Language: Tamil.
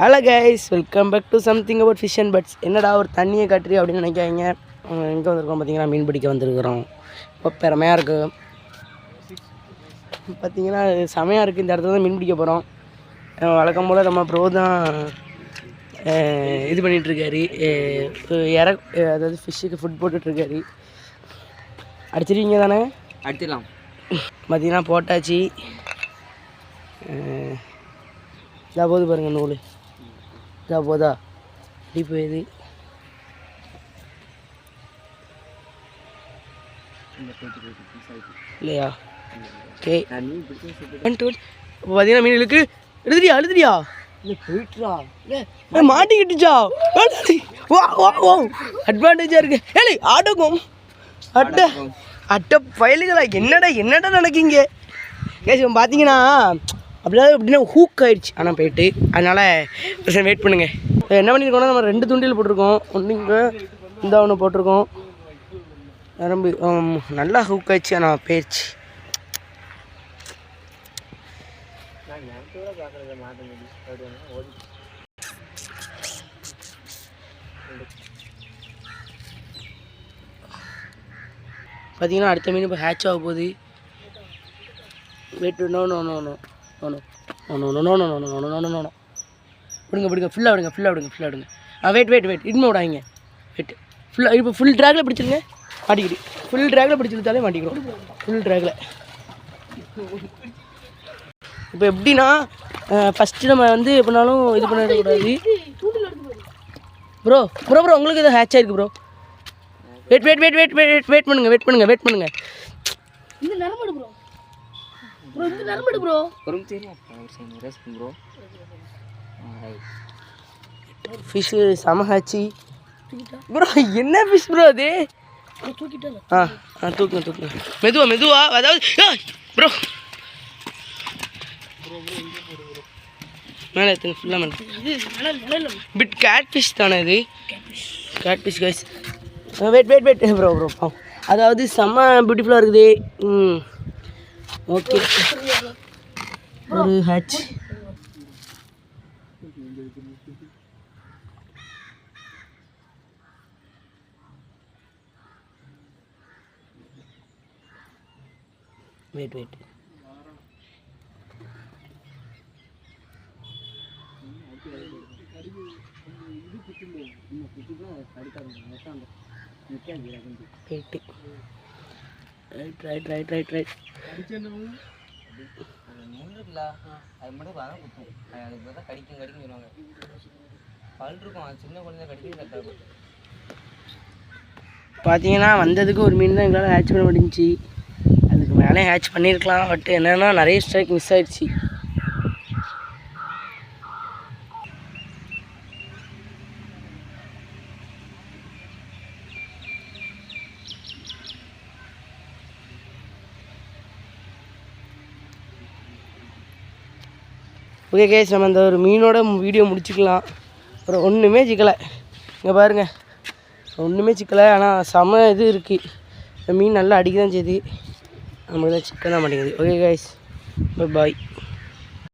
Hello guys, welcome back to something about fish and buds. என்னடா ஒரு தண்ணியை காட்டுறி அப்படின்னு நினைக்காங்க. எங்கே வந்திருக்கோம் பார்த்தீங்கன்னா, மீன் பிடிக்க வந்துருக்குறோம். இப்போ பெருமையாக இருக்குது பார்த்தீங்கன்னா, செமையாக இருக்குது. இந்த இடத்துல தான் மீன் பிடிக்க போகிறோம். வழக்கம் போல் நம்ம ப்ரோ தான் இது பண்ணிகிட்ருக்காரு, அதாவது ஃபிஷ்ஷுக்கு ஃபுட் போட்டுட்ருக்காரு. அடிச்சிருவீங்க தானே? அடிச்சிடலாம். பார்த்தீங்கன்னா போட்டாச்சு. இதாக போகுது பாருங்கள் நூல், இதாக போதா இப்படி போயிடுது. இல்லையா? ஓகே, இப்போ பார்த்தீங்கன்னா மீன் இழுக்கு. எழுதுறியா இல்லை போயிட்டுரா, மாட்டிக்கிட்டுச்சா? வா வா வா, அட்வான்டேஜாக இருக்கு. ஏழை ஆட்டோக்கும் அட்டை அட்டை பயலுகளா, என்னடா நடக்கீங்க கேஸ்? பார்த்தீங்கன்னா அப்படியே அப்படின்னா ஹூக் ஆயிடுச்சு. ஆனால் போயிட்டு அதனால் வெயிட் பண்ணுங்கள். என்ன பண்ணியிருக்கோன்னா, நம்ம 2 தூண்டில் போட்டிருக்கோம். ஒன்று இங்கே இந்த ஒன்று போட்டிருக்கோம். நரம்பு நல்லா ஹூக் ஆயிடுச்சு. ஆனால் போயிடுச்சு. பார்த்தீங்கன்னா அடுத்த மீன் இப்போ ஹேட்ச் ஆக போகுது. Wait no no no no no no no no no no no no no no no விடுங்க, ஃபுல்லாக விடுங்க. வெயிட் இனிமே விடாதீங்க. வெயிட் ஃபுல்லாக இப்போ ஃபுல் ட்ராகில் பிடிச்சிருங்க. மாட்டிக்கிட்டு ஃபுல் ட்ராகில் பிடிச்சிருந்தாலே மாட்டிக்கிறோம். ஃபுல் ட்ராகில் இப்போ எப்படின்னா, ஃபஸ்ட்டு நம்ம வந்து எப்படினாலும் இது பண்ணிடக்கூடாது. ப்ரோ உங்களுக்கு எதாவது ஹேட்ச் ஆயிருக்கு ப்ரோ. வெயிட் பண்ணுங்க. இந்த நரம்பு ப்ரோ, இந்த நரம்பு ப்ரோ. ப்ரோ ஃபிஷ் செம ஹேட்சி ப்ரோ. என்ன ஃபிஷ் ப்ரோ அது? தூக்குங்க மெதுவா. அதாவது ப்ரோ மேலே எடுத்துங்க, ஃபுல்லாக மேலே. பிட் கேட் ஃபிஷ் தானே இது? Catfish guys. Wait bro. அதாவது செம்ம பியூட்டிஃபுல்லாக இருக்குது. ஓகே, ஒரு ஹேட்ச். Wait right. அது மட்டும் குத்தும். அதுக்கு பார்த்தா கடிக்கும் சொல்லுவாங்க. பல் இருக்கும், அது சின்ன குழந்தை கடிக்கிறது கரெக்டாக இருக்கும். பார்த்தீங்கன்னா வந்ததுக்கு ஒரு மீன் தான் எங்களால் ஹேட்ச் பண்ண முடிஞ்சிச்சு. அதுக்கு மேலே ஹேட்ச் பண்ணியிருக்கலாம். பட் என்னென்னா நிறைய ஸ்ட்ரைக் மிஸ் ஆயிடுச்சு. ஓகே கேஸ், நம்ம அந்த ஒரு மீனோட வீடியோ முடிச்சுக்கலாம். அப்புறம் ஒன்றுமே சிக்கலை. இங்கே பாருங்கள், ஒன்றுமே சிக்கலை. ஆனால் செம இது இருக்குது. இந்த மீன் நல்லா அடிக்க தான் செய்யுது, நமக்கு தான் சிக்கன் தான் மாட்டேங்குது. ஓகே கைஸ், பாய்.